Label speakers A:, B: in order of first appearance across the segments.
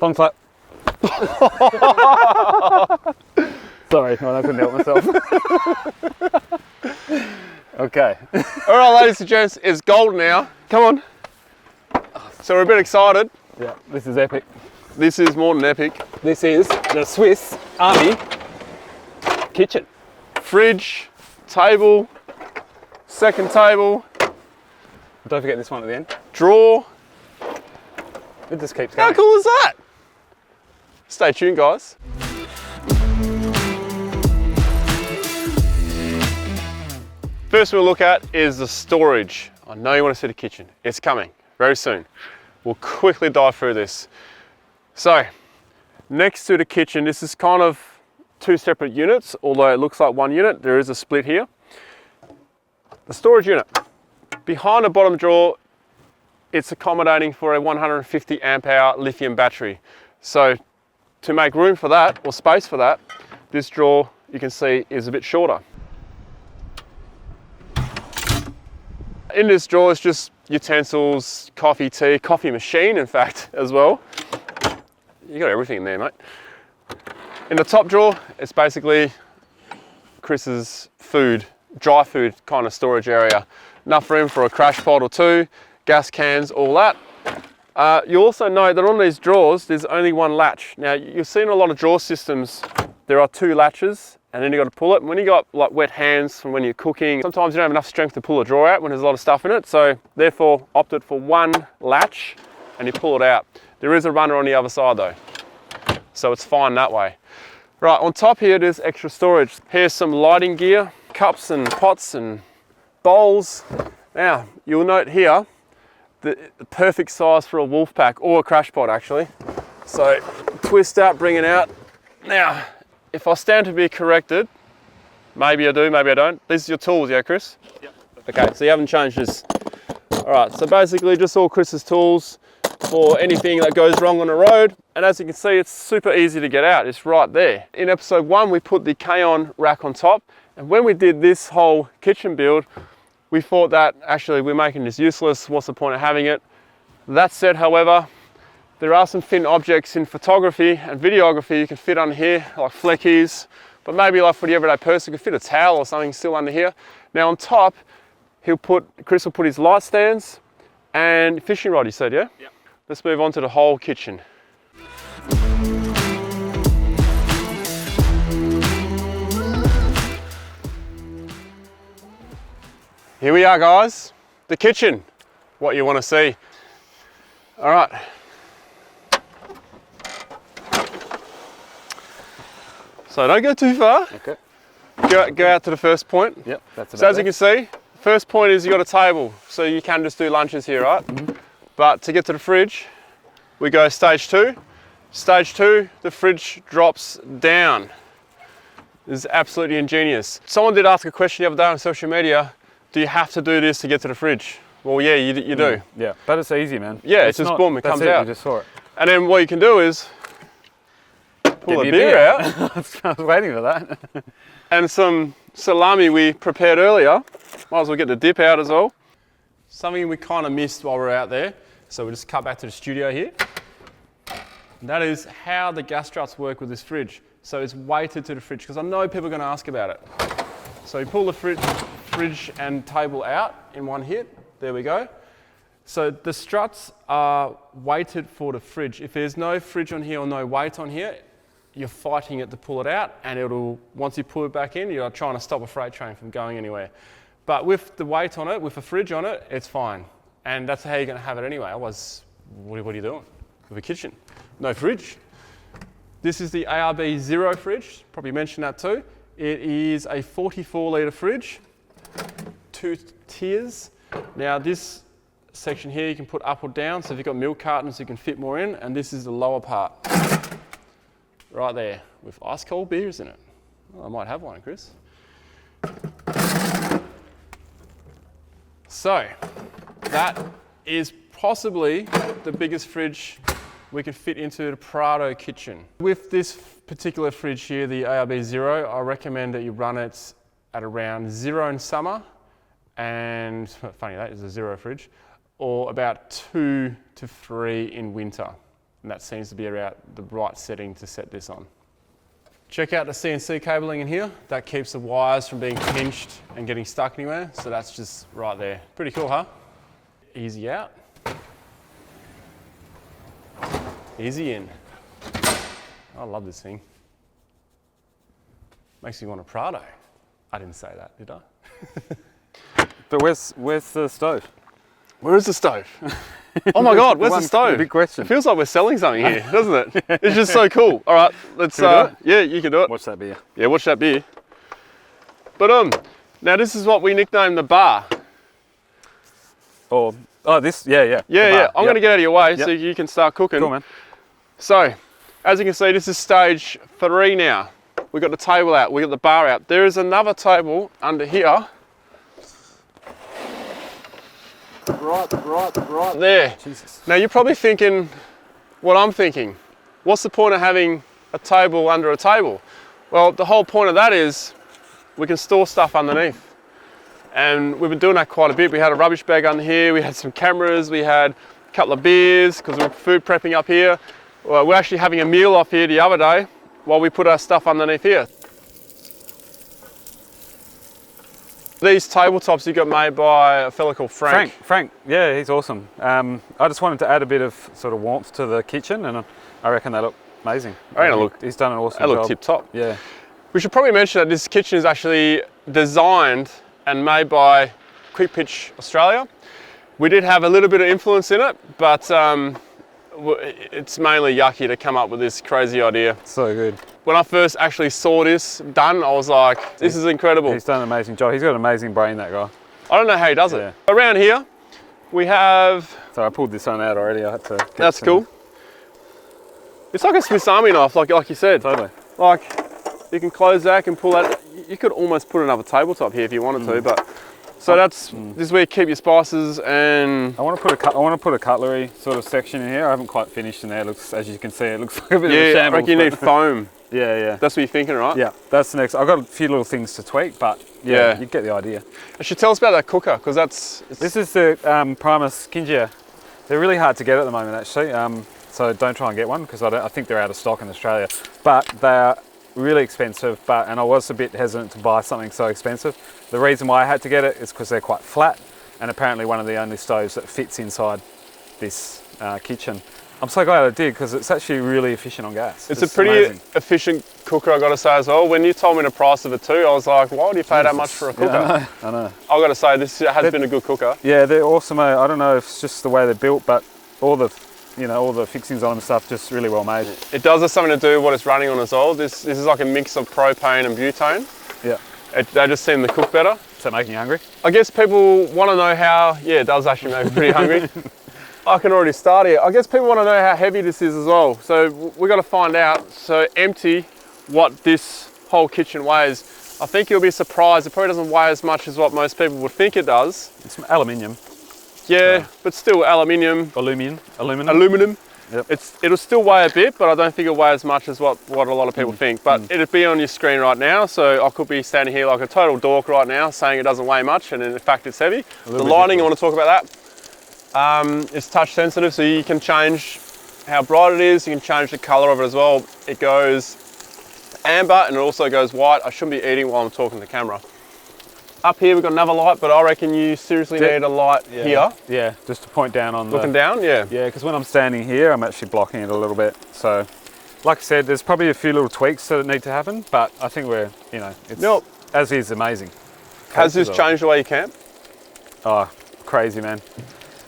A: Thumb clap. Sorry, I couldn't help myself. Okay.
B: All right, ladies and gents, it's golden now. Come on. So we're a bit excited.
A: Yeah, this is epic.
B: This is more than epic.
A: This is the Swiss Army kitchen.
B: Fridge, table, second table,
A: Don't forget this one at the end.
B: drawer.
A: It just keeps
B: How
A: going.
B: cool is that? Stay tuned, guys. First we'll look at is the storage. I know you want to see the kitchen. It's coming very soon. We'll quickly dive through this. So, next to the kitchen, this is kind of two separate units, although it looks like one unit. There is a split here. The storage unit. Behind the bottom drawer, it's accommodating for a 150 amp hour lithium battery. So to make room for that, or space for that, this drawer, you can see, is a bit shorter. In this drawer is just utensils, coffee, tea, coffee machine, in fact, as well. You got everything in there, mate. In the top drawer, it's basically Chris's food, dry food kind of storage area. Enough room for a crash pot or two, gas cans, all that. You also know that on these drawers, there's only one latch. Now, you've seen a lot of drawer systems, there are two latches, and then you got to pull it. And when you got like wet hands from when you're cooking, sometimes you don't have enough strength to pull a drawer out when there's a lot of stuff in it. So therefore, opted for one latch, and you pull it out. There is a runner on the other side though, so it's fine that way. Right, on top here, there's extra storage. Here's some lighting gear, cups and pots and bowls. Now, you'll note here, the perfect size for a wolf pack or a crash pot actually. So twist out, bring it out. Now, if I stand to be corrected, maybe I do, maybe I don't. These are your tools, yeah, Chris?
A: Yep.
B: Okay, so you haven't changed this. All right, so basically just all Chris's tools for anything that goes wrong on the road. And as you can see, it's super easy to get out. It's right there. In episode 1, we put the Kaon rack on top. And when we did this whole kitchen build, we thought that actually we're making this useless. What's the point of having it? That said, however, there are some thin objects in photography and videography you can fit under here, like fleckies, but maybe like for the everyday person, you can fit a towel or something still under here. Now on top, Chris will put his light stands and fishing rod, you said, yeah?
A: Yep.
B: Let's move on to the whole kitchen. Here we are, guys, the kitchen, what you want to see. All right. So don't go too far.
A: Okay.
B: Go out to the first point.
A: Yep, that's about
B: So as
A: there.
B: you can see, first point is you got a table, so you can just do lunches here, right? Mm-hmm. But to get to the fridge, we go stage 2. Stage 2, the fridge drops down. This is absolutely ingenious. Someone did ask a question the other day on social media, do you have to do this to get to the fridge? Well, yeah, you do.
A: Yeah, but it's easy, man.
B: Yeah, it's just
A: not,
B: boom, it comes out.
A: You just saw it.
B: And then what you can do is pull
A: Get
B: a
A: me
B: beer out.
A: I was waiting for that.
B: And some salami we prepared earlier. Might as well get the dip out as well. Something we kind of missed while we were out there. So we just cut back to the studio here. And that is how the gas struts work with this fridge. So it's weighted to the fridge, because I know people are going to ask about it. So you pull the fridge and table out in one hit. There we go. So the struts are weighted for the fridge. If there's no fridge on here or no weight on here, you're fighting it to pull it out, and it'll, once you pull it back in, you're trying to stop a freight train from going anywhere. But with the weight on it, with a fridge on it, it's fine. And that's how you're going to have it anyway. Otherwise, what are you doing with a kitchen? No fridge. This is the ARB Zero fridge, probably mentioned that too. It is a 44 litre fridge, 2 tiers. Now this section here you can put up or down, so if you've got milk cartons you can fit more in, and this is the lower part. Right there, with ice cold beers in it. Oh, I might have one, Chris. So, that is possibly the biggest fridge we can fit into the Prado kitchen. With this particular fridge here, the ARB Zero, I recommend that you run it at around 0 in summer, and funny that is a 0 fridge, or about 2 to 3 in winter. And that seems to be about the right setting to set this on. Check out the CNC cabling in here. That keeps the wires from being pinched and getting stuck anywhere. So that's just right there. Pretty cool, huh? Easy out. Easy in. I love this thing. Makes me want a Prado. I didn't say that, did I?
A: But where's the stove?
B: Where is the stove? Oh my God, where's the stove?
A: Big question.
B: It feels like we're selling something here, doesn't it? It's just so cool. All right, let's,
A: Can we do
B: yeah, you can do it.
A: Watch that beer.
B: Yeah, watch that beer. But now this is what we nicknamed the bar.
A: Oh, this, yeah.
B: Yeah,
A: The
B: yeah,
A: bar.
B: I'm gonna get out of your way so
A: Yep.
B: you can start cooking.
A: Cool, man.
B: So, as you can see, this is stage 3 now. We've got the table out, we've got the bar out. There is another table under here. Right there.
A: Jesus.
B: Now you're probably thinking what I'm thinking. What's the point of having a table under a table? Well, the whole point of that is we can store stuff underneath. And we've been doing that quite a bit. We had a rubbish bag under here, we had some cameras, we had a couple of beers because we're food prepping up here. Well, we're actually having a meal off here the other day while we put our stuff underneath here. These tabletops you got made by a fella called Frank.
A: Frank, yeah, he's awesome. I just wanted to add a bit of sort of warmth to the kitchen, and I reckon they look amazing. He's done an awesome job.
B: They look tip top.
A: Yeah.
B: We should probably mention that this kitchen is actually designed and made by Quick Pitch Australia. We did have a little bit of influence in it, but it's mainly Yucky to come up with this crazy idea.
A: So good.
B: When I first actually saw this done, I was like, this is incredible.
A: He's done an amazing job. He's got an amazing brain, that guy.
B: I don't know how he does it. Around here, we have...
A: So I pulled this one out already. I had to get
B: That's
A: some...
B: cool. It's like a Swiss Army knife, like you said.
A: Totally.
B: Like, you can close that and pull that. You could almost put another tabletop here if you wanted to, but... So this is where you keep your spices, and
A: I want to put a cutlery sort of section in here. I haven't quite finished in there. It looks, as you can see, it looks like a bit of a shambles.
B: I reckon you need foam.
A: Yeah.
B: That's what you're thinking, right?
A: Yeah, that's the next. I've got a few little things to tweak, but yeah, you get the idea.
B: You should tell us about that cooker, because
A: This is the Primus Kingia. They're really hard to get at the moment, actually. So don't try and get one, because I think they're out of stock in Australia. But they are really expensive, and I was a bit hesitant to buy something so expensive. The reason why I had to get it is because they're quite flat, and apparently one of the only stoves that fits inside this kitchen. I'm so glad I did, because it's actually really efficient on gas.
B: It's a pretty efficient cooker, I got to say as well. When you told me the price of it too, I was like, why would you pay that much for a cooker?
A: Yeah, I know.
B: I got to say, this has been a good cooker.
A: Yeah, they're awesome. I don't know if it's just the way they're built, but all the fixings on them and stuff just really well made.
B: It does have something to do with what it's running on as well. This is like a mix of propane and butane.
A: Yeah.
B: They just seem to cook better.
A: Is that making you hungry?
B: I guess people want to know how, yeah, it does actually make me pretty hungry. I can already start here. I guess people want to know how heavy this is as well. So we've got to find out, so empty, what this whole kitchen weighs. I think you'll be surprised. It probably doesn't weigh as much as what most people would think it does.
A: It's aluminium.
B: Yeah, but still aluminium.
A: Aluminum. Yep.
B: It'll still weigh a bit, but I don't think it'll weigh as much as what a lot of people think. But it'll be on your screen right now, so I could be standing here like a total dork right now saying it doesn't weigh much, and in fact it's heavy. The lighting, I want to talk about that. It's touch sensitive, so you can change how bright it is, you can change the colour of it as well. It goes amber and it also goes white. I shouldn't be eating while I'm talking to the camera. Up here we've got another light, but I reckon you seriously need a light here.
A: Yeah, just to point down on
B: Looking down, yeah.
A: Yeah, because when I'm standing here, I'm actually blocking it a little bit. So, like I said, there's probably a few little tweaks that need to happen, but I think we're, it's as is amazing.
B: Has this changed the way you camp?
A: Oh, crazy, man.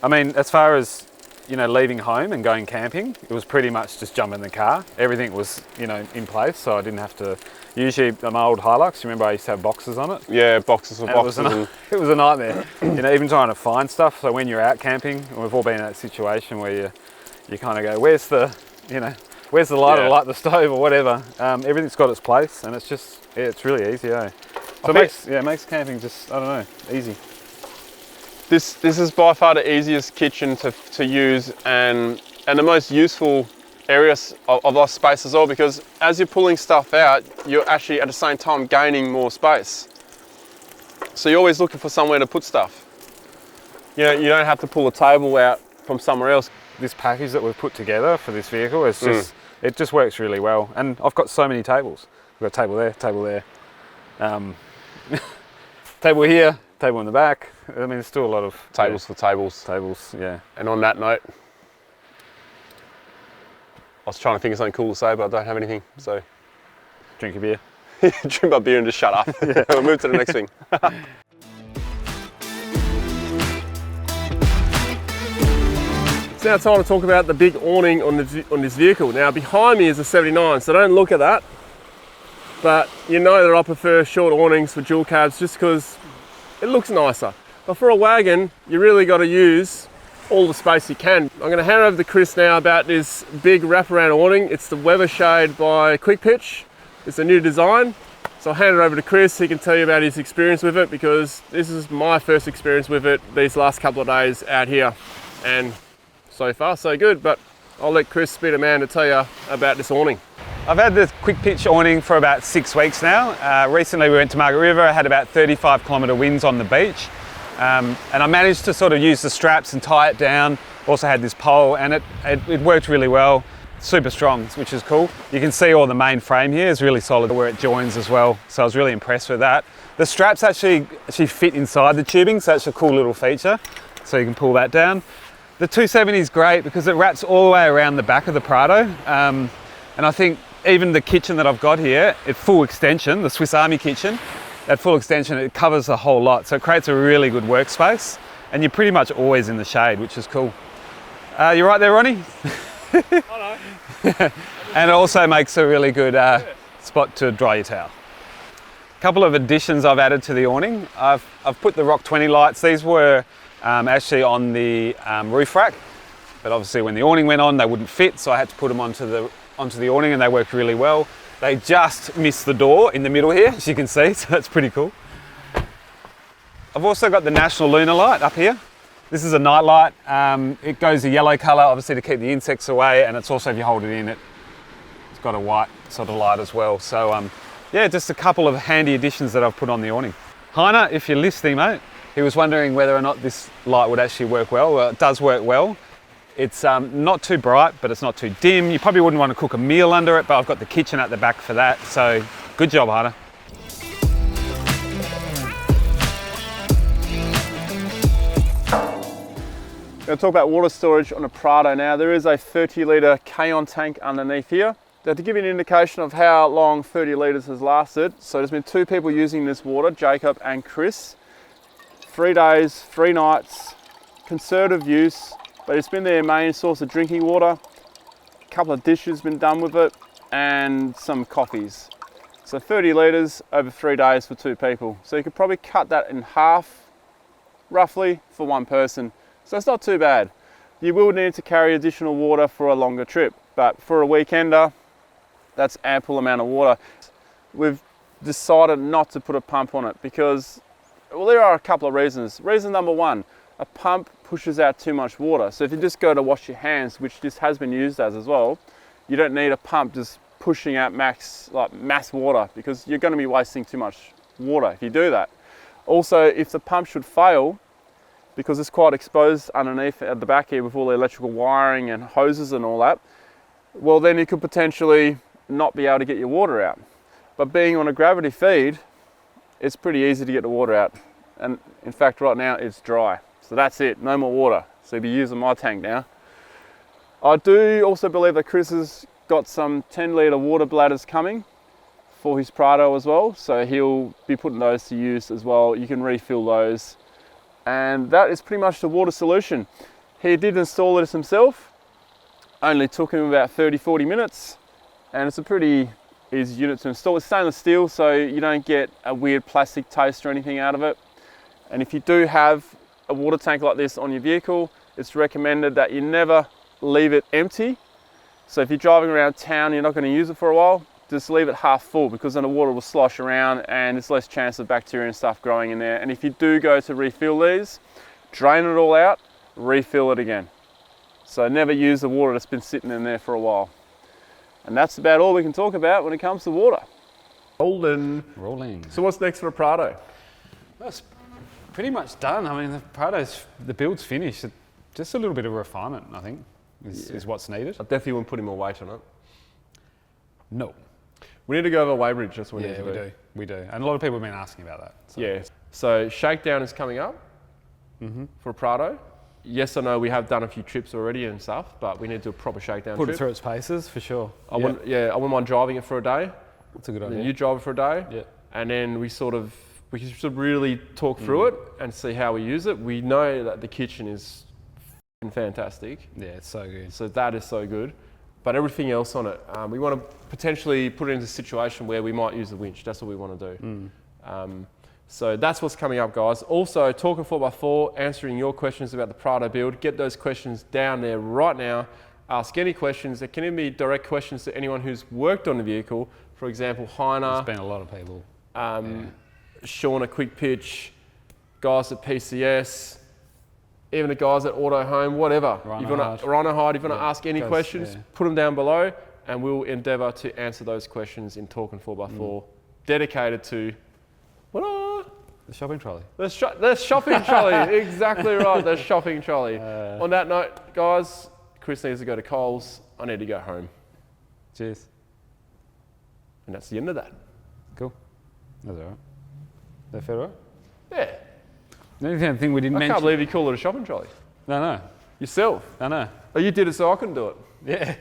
A: I mean, as far as, leaving home and going camping, it was pretty much just jump in the car. Everything was, in place, so I didn't have to. Usually, my old Hilux, remember I used to have boxes on it?
B: Yeah, boxes and boxes.
A: It was a nightmare. Even trying to find stuff. So when you're out camping, and we've all been in that situation where you kind of go, where's the lighter to light the stove or whatever. Everything's got its place, and it's just, it's really easy, eh? So it makes camping just, I don't know, easy.
B: This is by far the easiest kitchen to use and the most useful areas of our space as well, because as you're pulling stuff out, you're actually at the same time gaining more space. So you're always looking for somewhere to put stuff. You don't have to pull a table out from somewhere else.
A: this package that we've put together for this vehicle is just it just works really well. And I've got so many tables. We've got table there, table here, table in the back. I mean, there's still a lot of
B: Tables for tables.
A: tables. Yeah.
B: And on that note, I was trying to think of something cool to say, but I don't have anything. So
A: Drink a beer.
B: drink my beer and just shut up. We'll move to the next thing. It's now time to talk about the big awning on this vehicle. Now behind me is a 79, so don't look at that. But you know that I prefer short awnings for dual cabs just because it looks nicer. But for a wagon, you really got to use all the space you can. I'm going to hand over to Chris now about this big wraparound awning. It's the Weather Shade by Quick Pitch. It's a new design. So I'll hand it over to Chris. He can tell you about his experience with it because this is my first experience with it these last couple of days out here. And so far so good, but I'll let Chris be the man to tell you about this awning.
A: I've had this Quick Pitch awning for about 6 weeks now. Recently we went to Margaret River. I had about 35-kilometre winds on the beach. And I managed to sort of use the straps and tie it down. Also had this pole, and it worked really well. Super strong, which is cool. You can see all the main frame here is really solid where it joins as well. So I was really impressed with that. The straps actually fit inside the tubing, so that's a cool little feature. So you can pull that down. The 270 is great because it wraps all the way around the back of the Prado. And I think even the kitchen that I've got here, at full extension, the Swiss Army kitchen, at full extension, it covers the whole lot. So it creates a really good workspace, and you're pretty much always in the shade, which is cool. You right there, Ronny?
B: I know.
A: And it also makes a really good spot to dry your towel. A couple of additions I've added to the awning. I've put the Rock 20 lights. These were actually on the roof rack, but obviously when the awning went on, they wouldn't fit, so I had to put them onto the awning, and they worked really well. They just missed the door in the middle here, as you can see, so that's pretty cool. I've also got the National Lunar Light up here. This is a night light. It goes a yellow colour, obviously to keep the insects away, and it's also, if you hold it in, it's got a white sort of light as well. So yeah, just a couple of handy additions that I've put on the awning. Heiner, if you're listening, mate, he was wondering whether or not this light would actually work well. Well, it does work well. It's not too bright, but it's not too dim. You probably wouldn't want to cook a meal under it, but I've got the kitchen at the back for that. So good job, Heiner.
B: We're going to talk about water storage on a Prado now. There is a 30-litre Kaon tank underneath here. Now, to give you an indication of how long 30 litres has lasted, so there's been 2 people using this water, Jacob and Chris. 3 days, 3 nights, conservative use, but it's been their main source of drinking water. A couple of dishes been done with it, and some coffees. So 30 litres over 3 days for 2 people. So you could probably cut that in half, roughly, for 1 person. So it's not too bad. You will need to carry additional water for a longer trip, but for a weekender, that's ample amount of water. We've decided not to put a pump on it because, well, there are a couple of reasons. Reason number 1, a pump pushes out too much water. So if you just go to wash your hands, which this has been used as well, you don't need a pump just pushing out mass water because you're going to be wasting too much water if you do that. Also, if the pump should fail, because it's quite exposed underneath at the back here with all the electrical wiring and hoses and all that, well, then you could potentially not be able to get your water out. But being on a gravity feed, it's pretty easy to get the water out. And in fact, right now it's dry. So that's it, no more water. So you'll be using my tank now. I do also believe that Chris has got some 10-litre water bladders coming for his Prado as well. So he'll be putting those to use as well. You can refill those. And that is pretty much the water solution. He did install this himself. Only took him about 30-40 minutes. And it's a pretty easy unit to install. It's stainless steel, so you don't get a weird plastic taste or anything out of it. And if you do have a water tank like this on your vehicle, it's recommended that you never leave it empty. So if you're driving around town, you're not going to use it for a while, just leave it half full because then the water will slosh around and there's less chance of bacteria and stuff growing in there. And if you do go to refill these, drain it all out, refill it again. So never use the water that's been sitting in there for a while. And that's about all we can talk about when it comes to water.
A: Rolling.
B: So what's next for a Prado?
A: That's pretty much done. I mean, the build's finished. Just a little bit of refinement, I think. is what's needed.
B: I definitely wouldn't put any more weight on it.
A: No.
B: We need to go over weighbridge. That's what we need
A: Yeah,
B: to do.
A: we do. And a lot of people have been asking about that. So.
B: Yeah. So shakedown is coming up for Prado. Yes, I know we have done a few trips already and stuff, but we need to do a proper shakedown
A: Put
B: trip.
A: it through its paces for sure.
B: I wouldn't mind driving it for a day.
A: That's a good
B: And
A: idea.
B: then you drive it for a day.
A: Yeah.
B: And then we can really talk through it and see how we use it. We know that the kitchen is fantastic.
A: Yeah, it's so good.
B: So that is so good. But everything else on it, we want to potentially put it into a situation where we might use the winch. That's what we want to do. So that's what's coming up, guys. Also, talking 4x4, answering your questions about the Prado build. Get those questions down there right now. Ask any questions. There can even be direct questions to anyone who's worked on the vehicle. For example, Heiner.
A: There's been a lot of people.
B: Sean at Quick Pitch, guys at PCS, even the guys at Auto Home, whatever. Rhino Hide, if you want to ask any questions, put them down below and we'll endeavour to answer those questions in Talking 4x4, dedicated to
A: The shopping trolley.
B: the shopping trolley. Exactly right, the shopping trolley. On that note, guys, Chris needs to go to Coles. I need to go home.
A: Cheers.
B: And that's the end of that.
A: Cool. That's all right. That fair, right?
B: Yeah.
A: The only thing we didn't
B: I
A: mention.
B: can't believe you call it a shopping trolley.
A: No.
B: Yourself.
A: I know.
B: Oh, you did it so I couldn't do it.
A: Yeah.